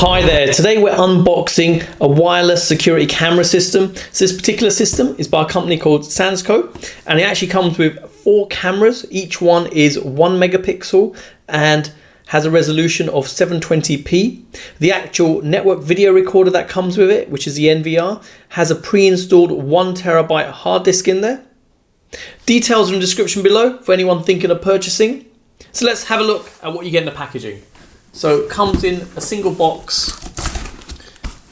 Hi there, today we're unboxing a wireless security camera system. So this particular system is by a company called SANSCO, and it actually comes with 4 cameras. Each one is 1 megapixel and has a resolution of 720p. The actual network video recorder that comes with it, which is the NVR, has a pre-installed 1 terabyte hard disk in there. Details are in the description below for anyone thinking of purchasing. So let's have a look at what you get in the packaging. So it comes in a single box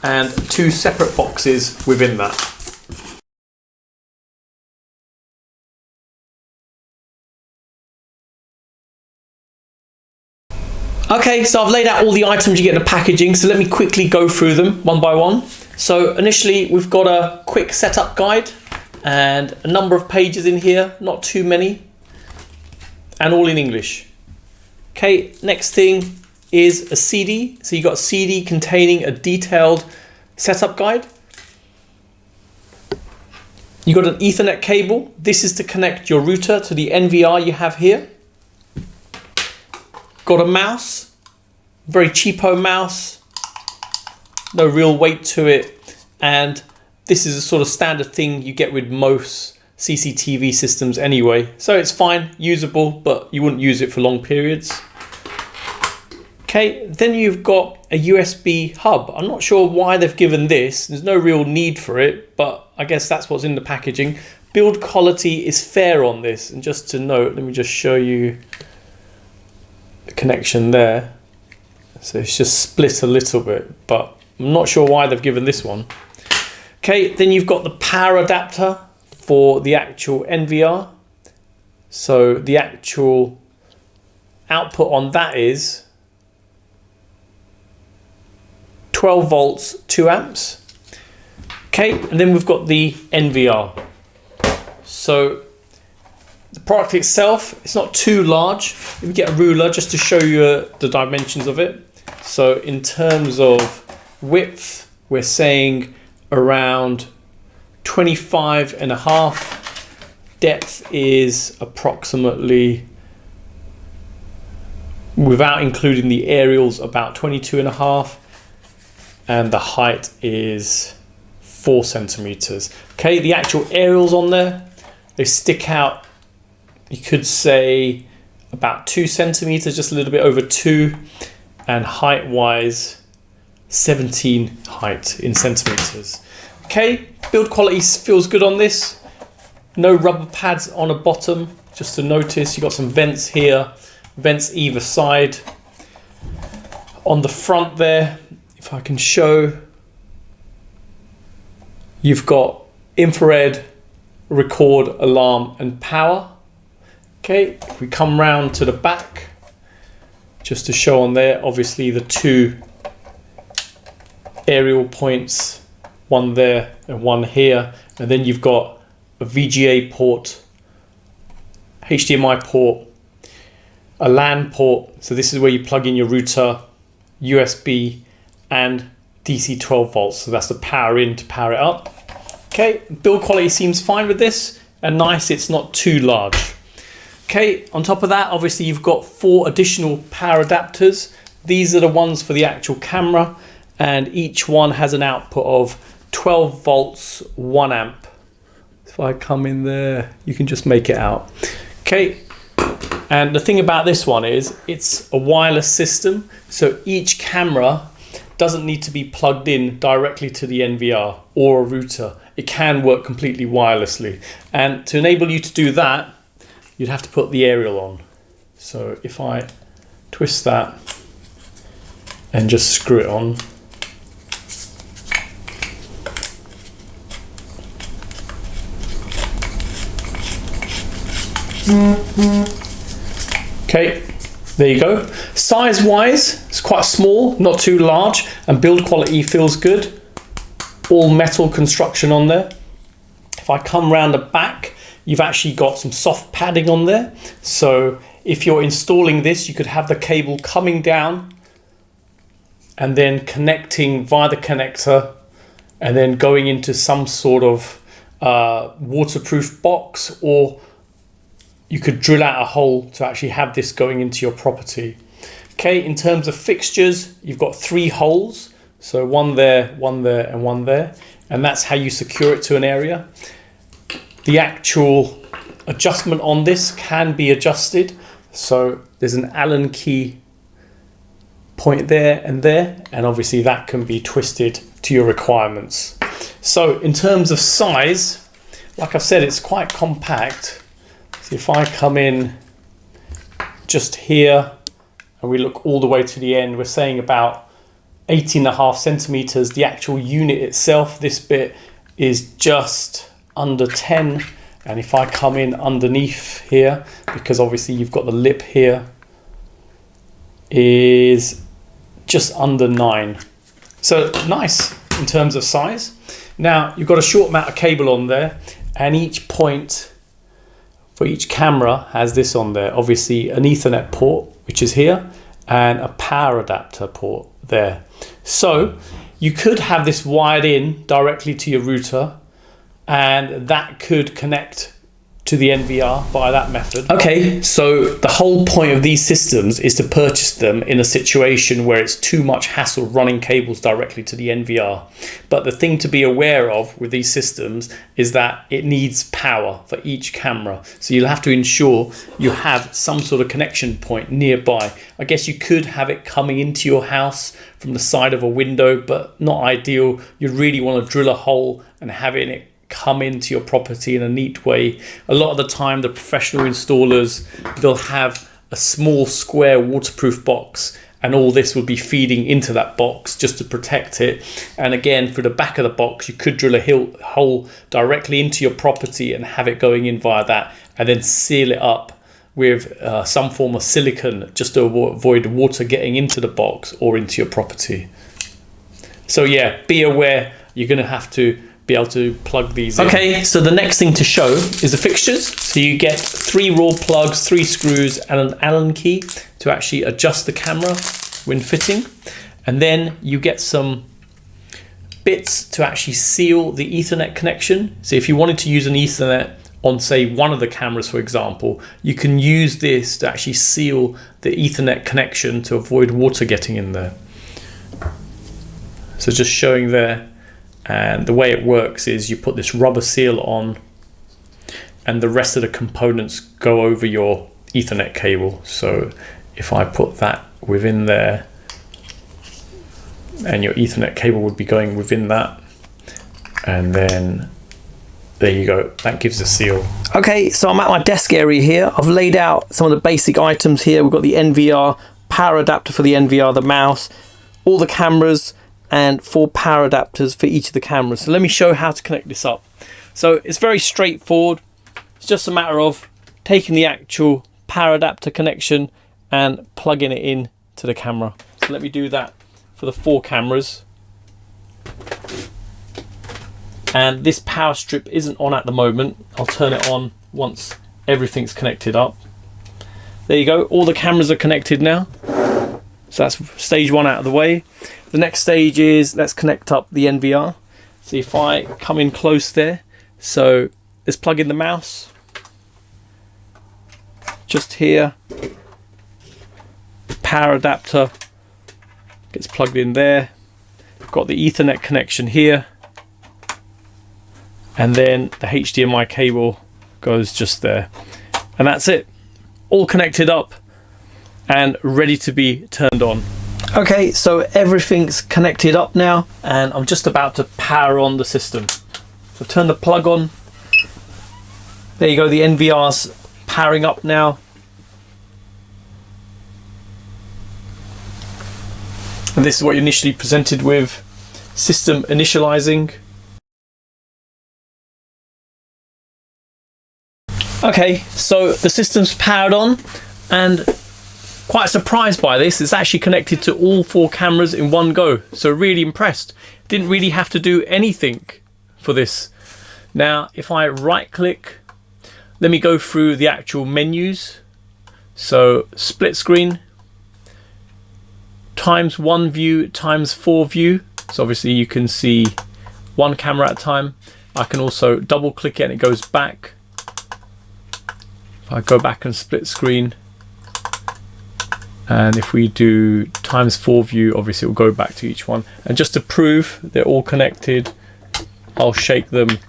and 2 separate boxes within that. Okay, so I've laid out all the items you get in the packaging, so let me quickly go through them one by one. So initially we've got a quick setup guide and a number of pages in here, not too many, and all in English. Okay, next thing is a CD. So you got a CD containing a detailed setup guide. You got an Ethernet cable. This is to connect your router to the NVR you have here. Got a mouse, very cheapo mouse, no real weight to it, and this is a sort of standard thing you get with most CCTV systems anyway. So it's fine, usable, but you wouldn't use it for long periods. Okay, then you've got a USB hub. I'm not sure why they've given this. There's no real need for it, but I guess that's what's in the packaging. Build quality is fair on this. And just to note, let me just show you the connection there. So it's just split a little bit, but I'm not sure why they've given this one. Okay, then you've got the power adapter for the actual NVR. So the actual output on that is 12 volts, 2 amps. Okay, and then we've got the NVR. So the product itself, it's not too large. Let me get a ruler just to show you the dimensions of it. So in terms of width, we're saying around 25.5. Depth is approximately, without including the aerials, about 22.5. And the height is 4 centimeters. Okay, the actual aerials on there, they stick out, you could say about 2 centimeters, just a little bit over 2, and height wise 17 height in centimeters. Okay, build quality feels good on this. No rubber pads on the bottom, just to notice. You got some vents here, vents either side. On the front there, if I can show, you've got infrared, record, alarm, and power. Okay, if we come round to the back, just to show on there, obviously the 2 aerial points, one there and one here, and then you've got a VGA port, HDMI port, a LAN port, so this is where you plug in your router, USB, and DC 12 volts, so that's the power in to power it up. Okay, build quality seems fine with this, and nice, it's not too large. Okay, on top of that, obviously you've got 4 additional power adapters. These are the ones for the actual camera, and each one has an output of 12 volts, 1 amp. If I come in there, you can just make it out. Okay, and the thing about this one is it's a wireless system, so each camera doesn't need to be plugged in directly to the NVR or a router. It can work completely wirelessly. And to enable you to do that, you'd have to put the aerial on. So if I twist that and just screw it on. Okay. There you go. Size wise, it's quite small, not too large, and build quality feels good. All metal construction on there. If I come round the back, you've actually got some soft padding on there. So if you're installing this, you could have the cable coming down and then connecting via the connector and then going into some sort of waterproof box, or you could drill out a hole to actually have this going into your property. Okay, in terms of fixtures, you've got 3 holes. So one there, and one there. And that's how you secure it to an area. The actual adjustment on this can be adjusted. So there's an Allen key point there, and obviously that can be twisted to your requirements. So in terms of size, like I've said, it's quite compact. So if I come in just here and we look all the way to the end, we're saying about 18.5 centimeters. The actual unit itself, this bit, is just under 10. And if I come in underneath here, because obviously you've got the lip here, is just under 9. So nice in terms of size. Now you've got a short amount of cable on there, and each point for each camera has this on there. Obviously an Ethernet port, which is here, and a power adapter port there. So you could have this wired in directly to your router, and that could connect to the NVR via that method. Okay, so the whole point of these systems is to purchase them in a situation where it's too much hassle running cables directly to the NVR. But the thing to be aware of with these systems is that it needs power for each camera. So you'll have to ensure you have some sort of connection point nearby. I guess you could have it coming into your house from the side of a window, but not ideal. You really want to drill a hole and have it come into your property in a neat way. A lot of the time, the professional installers, they'll have a small square waterproof box, and all this will be feeding into that box just to protect it. And again, for the back of the box, you could drill a hole directly into your property and have it going in via that, and then seal it up with some form of silicone just to avoid water getting into the box or into your property. So yeah, be aware, you're going to have to be able to plug these in. Okay, so the next thing to show is the fixtures. So you get 3 raw plugs, 3 screws, and an Allen key to actually adjust the camera when fitting. And then you get some bits to actually seal the Ethernet connection. So if you wanted to use an Ethernet on, say, one of the cameras, for example, you can use this to actually seal the Ethernet connection to avoid water getting in there. So just showing there. And the way it works is you put this rubber seal on, and the rest of the components go over your Ethernet cable. So if I put that within there, and your Ethernet cable would be going within that, and then there you go, that gives a seal. Okay, so I'm at my desk area here. I've laid out some of the basic items here. We've got the NVR, power adapter for the NVR, the mouse, all the cameras, and 4 power adapters for each of the cameras. So let me show how to connect this up. So it's very straightforward. It's just a matter of taking the actual power adapter connection and plugging it in to the camera. So let me do that for the 4 cameras. And this power strip isn't on at the moment. I'll turn it on once everything's connected up. There you go, all the cameras are connected now. So that's stage 1 out of the way. The next stage is let's connect up the NVR. So if I come in close there, so let's plug in the mouse. Just here, power adapter gets plugged in there. I've got the Ethernet connection here, and then the HDMI cable goes just there, and that's it, all connected up and ready to be turned on. Okay, so everything's connected up now, and I'm just about to power on the system. So turn the plug on. There you go, the NVR's powering up now. And this is what you're initially presented with. System initializing. Okay, so the system's powered on, and quite surprised by this. It's actually connected to all 4 cameras in one go. So really impressed. Didn't really have to do anything for this. Now, if I right click, let me go through the actual menus. So split screen, ×1 view, ×4 view. So obviously you can see 1 camera at a time. I can also double click it and it goes back. If I go back and split screen, And if we do ×4 view, obviously it will go back to each one. And just to prove they're all connected, I'll shake them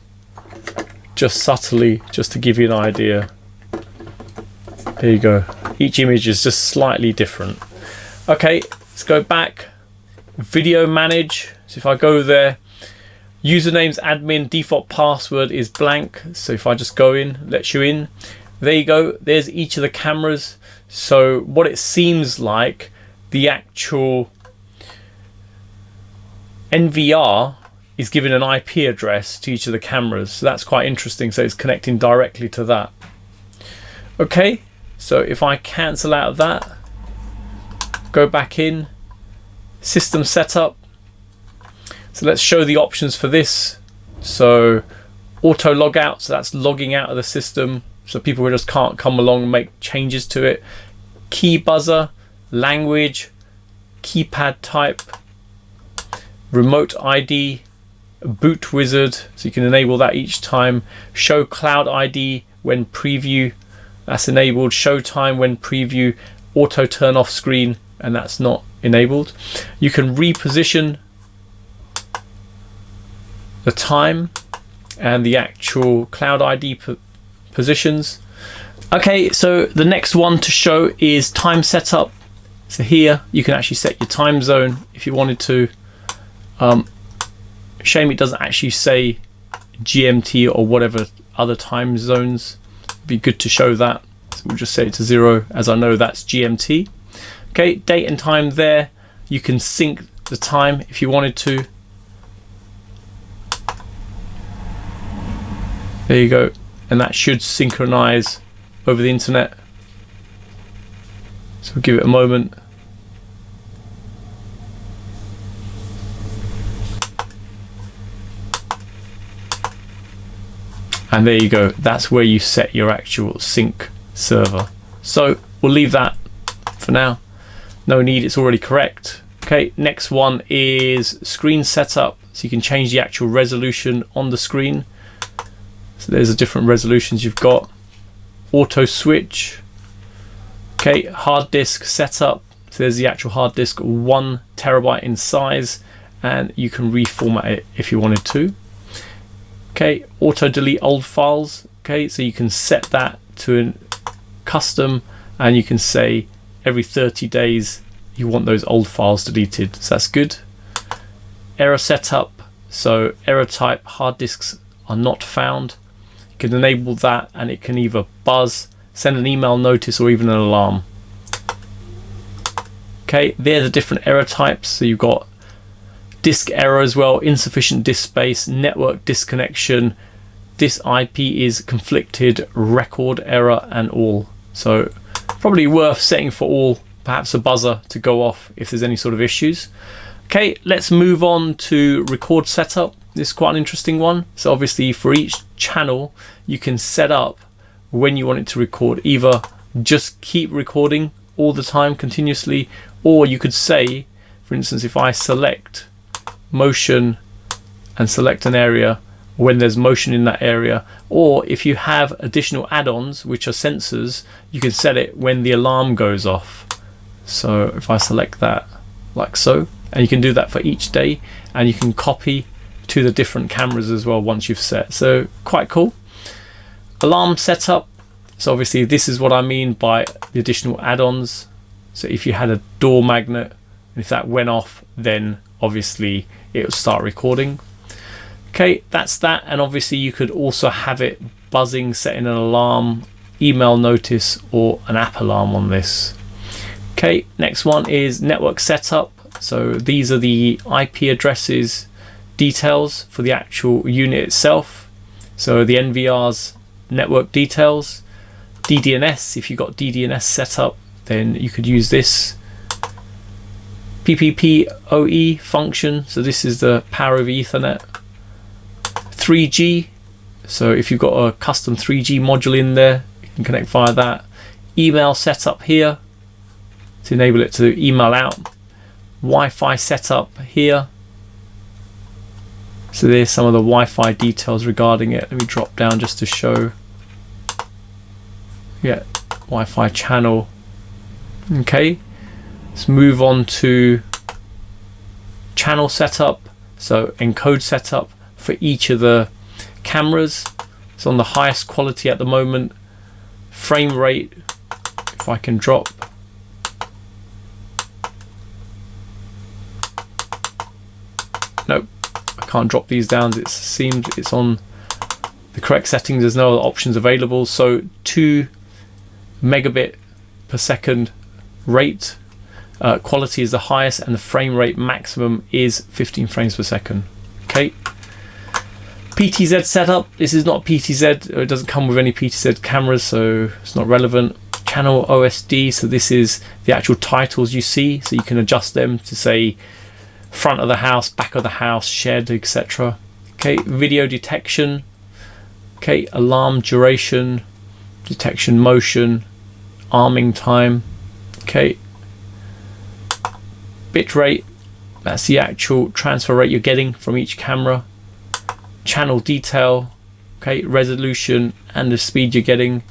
just subtly, just to give you an idea. There you go. Each image is just slightly different. Okay, let's go back. Video manage. So if I go there, username's admin, default password is blank. So if I just go in, lets you in. There you go. There's each of the cameras. So what it seems like, the actual NVR is giving an IP address to each of the cameras. So that's quite interesting. So it's connecting directly to that. Okay, so if I cancel out of that, go back in, system setup. So let's show the options for this. So auto log out, so that's logging out of the system, so people just can't come along and make changes to it. Key buzzer, language, keypad type, remote ID, boot wizard, so you can enable that each time. Show cloud ID when preview, that's enabled. Show time when preview, auto turn off screen, and that's not enabled. You can reposition the time and the actual cloud ID positions. Okay, so the next one to show is time setup. So here you can actually set your time zone if you wanted to. Shame it doesn't actually say GMT or whatever other time zones. It'd be good to show that. So we'll just set it to 0, as I know that's GMT. Okay, date and time there. You can sync the time if you wanted to. There you go. And that should synchronize over the internet. So we'll give it a moment. And there you go. That's where you set your actual sync server. So we'll leave that for now. No need, it's already correct. Okay, next one is screen setup. So you can change the actual resolution on the screen. So there's the different resolutions you've got. Auto switch. Okay, hard disk setup. So there's the actual hard disk, 1 terabyte in size, and you can reformat it if you wanted to. Okay, auto delete old files. Okay, so you can set that to a custom, and you can say every 30 days you want those old files deleted. So that's good. Error setup. So error type, hard disks are not found. You can enable that, and it can either buzz, send an email notice, or even an alarm. Okay, they're the different error types. So you've got disk error as well, insufficient disk space, network disconnection, this IP is conflicted, record error, and all. So probably worth setting for all, perhaps a buzzer to go off if there's any sort of issues. Okay, let's move on to record setup. This is quite an interesting one. So obviously for each channel you can set up when you want it to record, either just keep recording all the time continuously, or you could say, for instance, if I select motion and select an area, when there's motion in that area, or if you have additional add-ons which are sensors, you can set it when the alarm goes off. So if I select that like so, and you can do that for each day, and you can copy to the different cameras as well once you've set. So quite cool. Alarm setup. So obviously this is what I mean by the additional add-ons. So if you had a door magnet, and if that went off, then obviously it will start recording. Okay, that's that. And obviously you could also have it buzzing, setting an alarm, email notice, or an app alarm on this. Okay, next one is network setup. So these are the IP addresses details for the actual unit itself. So the NVR's network details. DDNS, if you've got DDNS set up, then you could use this. PPPoE function, so this is the power over Ethernet. 3G, so if you've got a custom 3G module in there, you can connect via that. Email setup here to enable it to email out. Wi-Fi setup here. So there's some of the Wi-Fi details regarding it. Let me drop down just to show. Yeah, Wi-Fi channel. Okay, Let's move on to channel setup. So encode setup for each of the cameras. It's on the highest quality at the moment. Frame rate, if I can drop. Nope, I can't drop these down. It seems it's on the correct settings. There's no other options available. So 2 megabit per second rate. Quality is the highest, and the frame rate maximum is 15 frames per second. Okay. PTZ setup. This is not PTZ. It doesn't come with any PTZ cameras, so it's not relevant. Channel OSD. So this is the actual titles you see. So you can adjust them to say front of the house, back of the house, shed, etc. Okay. Video detection. Okay. Alarm duration, detection motion, arming time. Okay. Bit rate, that's the actual transfer rate you're getting from each camera. Channel detail, okay, resolution and the speed you're getting.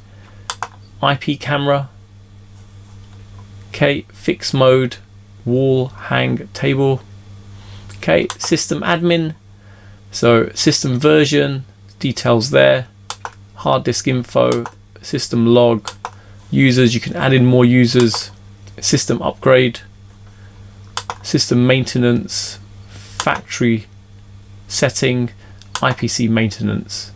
IP camera, okay, fixed mode, wall, hang, table. Okay, system admin, so system version, details there. Hard disk info, system log, users, you can add in more users. System upgrade, system maintenance, factory setting, IPC maintenance.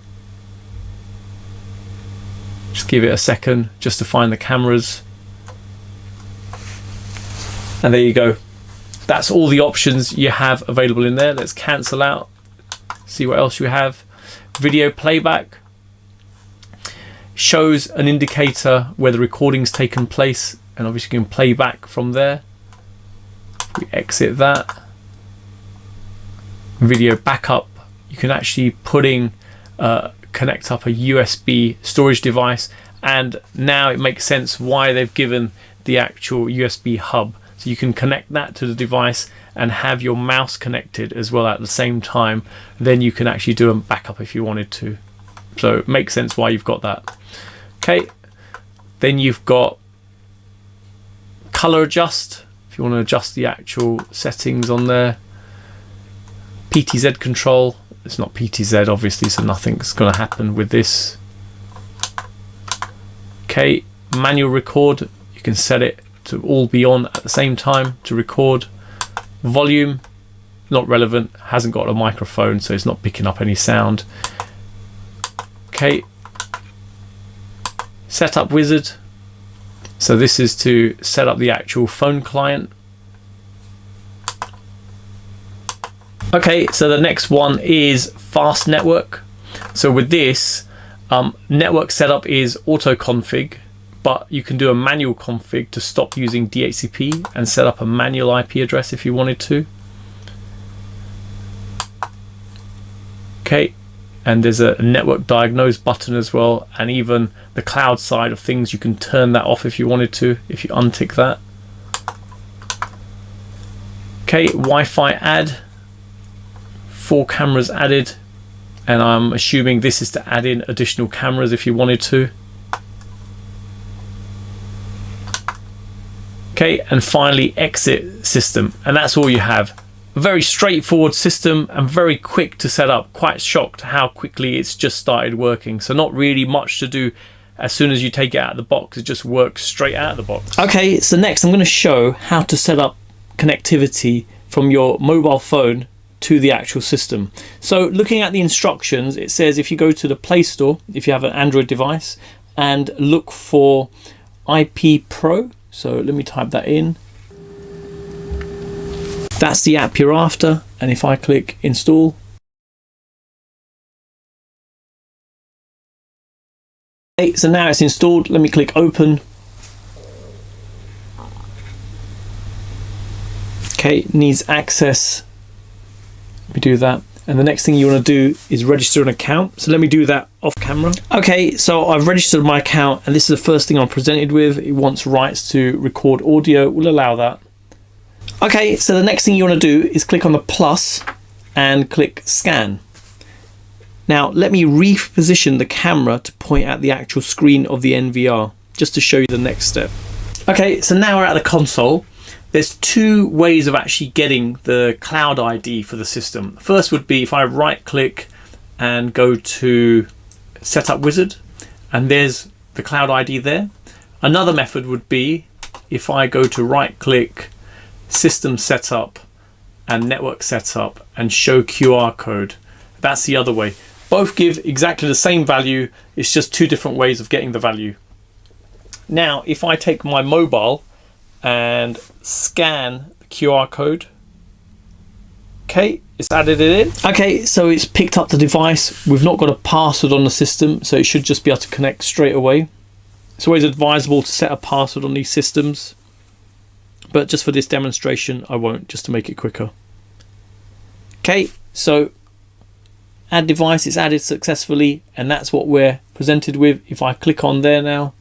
Just give it a second just to find the cameras. And there you go. That's all the options you have available in there. Let's cancel out, see what else you have. Video playback shows an indicator where the recording's taken place, and obviously you can play back from there. We exit that. Video backup, you can actually connect up a USB storage device, and now it makes sense why they've given the actual USB hub. So you can connect that to the device and have your mouse connected as well at the same time. Then you can actually do a backup if you wanted to. So it makes sense why you've got that. Okay, then you've got color adjust. If you want to adjust the actual settings on there. PTZ control, it's not PTZ obviously, so nothing's going to happen with this. Okay, manual record, you can set it to all be on at the same time to record. Volume, not relevant, hasn't got a microphone, so it's not picking up any sound. Okay, setup wizard. So this is to set up the actual phone client. Okay, so the next one is fast network. So with this, network setup is auto config, but you can do a manual config to stop using DHCP and set up a manual IP address if you wanted to. Okay, and there's a network diagnose button as well, and even the cloud side of things, you can turn that off if you wanted to, if you untick that. Okay, Wi-Fi add, 4 cameras added, and I'm assuming this is to add in additional cameras if you wanted to. Okay, and finally exit system, and that's all you have. A very straightforward system and very quick to set up. Quite shocked how quickly it's just started working. So not really much to do. As soon as you take it out of the box, it just works straight out of the box. Okay, so next I'm going to show how to set up connectivity from your mobile phone to the actual system. So looking at the instructions, it says if you go to the Play Store, if you have an Android device, and look for IP Pro. So let me type that in. That's the app you're after, and if I click install, okay, so now it's installed. Let me click open. Okay, needs access. Let me do that, and the next thing you want to do is register an account. So let me do that off camera. Okay, so I've registered my account, and this is the first thing I'm presented with. It wants rights to record audio. We'll allow that. Okay, so the next thing you want to do is click on the plus and click scan. Now let me reposition the camera to point at the actual screen of the NVR, just to show you the next step. Okay, so now we're at the console. There's two ways of actually getting the cloud ID for the system. First would be if I right click and go to Setup Wizard, and there's the cloud ID there. Another method would be if I go to right click, System Setup and Network Setup and show QR code. That's the other way. Both give exactly the same value. It's just two different ways of getting the value. Now, if I take my mobile and scan the QR code, okay, it's added it in. Okay, so it's picked up the device. We've not got a password on the system, so it should just be able to connect straight away. It's always advisable to set a password on these systems, but just for this demonstration, I won't, just to make it quicker. Okay, so add device is added successfully, and that's what we're presented with. If I click on there now,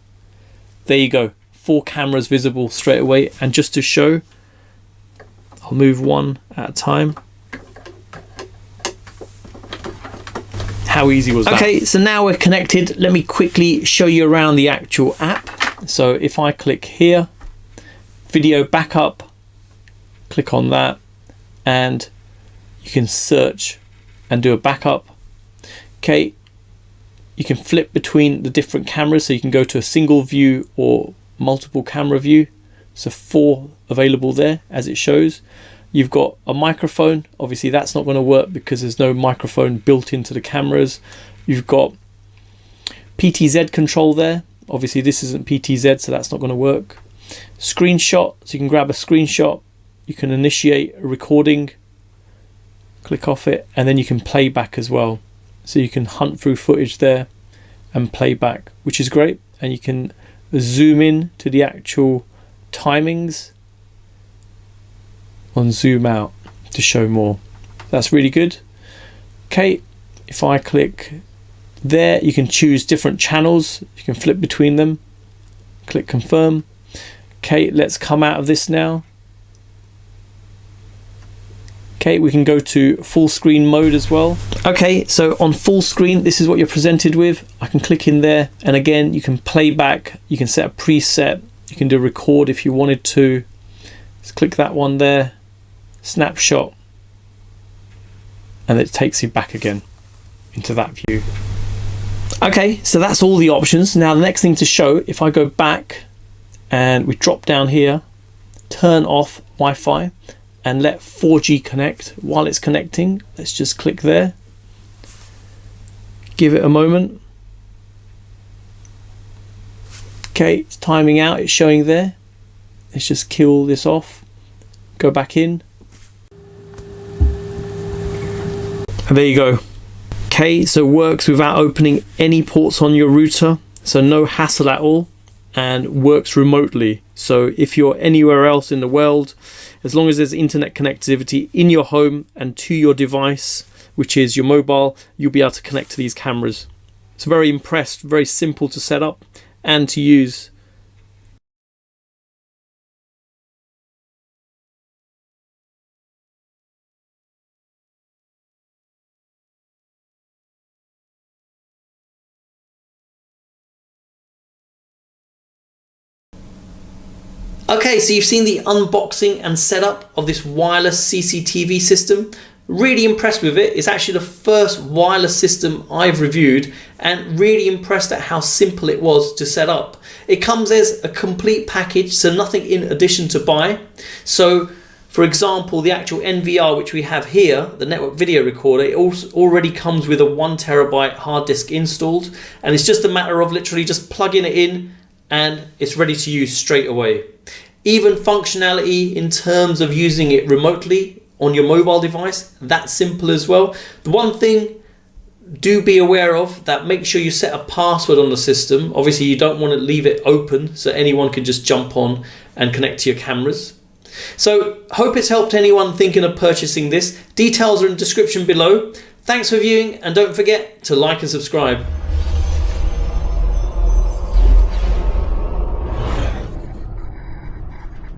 there you go, 4 cameras visible straight away. And just to show, I'll move one at a time. How easy was that? Okay, so now we're connected. Let me quickly show you around the actual app. So if I click here, video backup, click on that, and you can search and do a backup. Okay, you can flip between the different cameras, so you can go to a single view or multiple camera view. So 4 available there as it shows. You've got a microphone. Obviously that's not going to work because there's no microphone built into the cameras. You've got PTZ control there. Obviously this isn't PTZ, so that's not going to work. Screenshot, so you can grab a screenshot. You can initiate a recording, click off it, and then you can play back as well. So you can hunt through footage there and play back, which is great. And you can zoom in to the actual timings on zoom out to show more. That's really good. Okay, if I click there, you can choose different channels. You can flip between them. Click confirm. Okay, let's come out of this now. Okay, we can go to full screen mode as well. Okay, so on full screen, this is what you're presented with. I can click in there, and again, you can play back. You can set a preset. You can do record if you wanted to. Let's click that one there. Snapshot, and it takes you back again into that view. Okay, so that's all the options. Now the next thing to show, if I go back and we drop down here, turn off Wi-Fi and let 4G connect. While it's connecting, let's just click there, give it a moment. Okay, it's timing out, it's showing there. Let's just kill this off, go back in. And there you go. Okay, so works without opening any ports on your router, so no hassle at all, and works remotely. So if you're anywhere else in the world, as long as there's internet connectivity in your home and to your device, which is your mobile, you'll be able to connect to these cameras. So very impressed, very simple to set up and to use. Okay, so you've seen the unboxing and setup of this wireless CCTV system. Really impressed with it. It's actually the first wireless system I've reviewed, and really impressed at how simple it was to set up. It comes as a complete package, so nothing in addition to buy. So for example, the actual NVR which we have here, the network video recorder, it also already comes with a 1 terabyte hard disk installed, and it's just a matter of literally just plugging it in and it's ready to use straight away. Even functionality in terms of using it remotely on your mobile device, that's simple as well. The one thing, do be aware of that, make sure you set a password on the system. Obviously you don't want to leave it open so anyone can just jump on and connect to your cameras. So hope it's helped anyone thinking of purchasing this. Details are in the description below. Thanks for viewing, and don't forget to like and subscribe.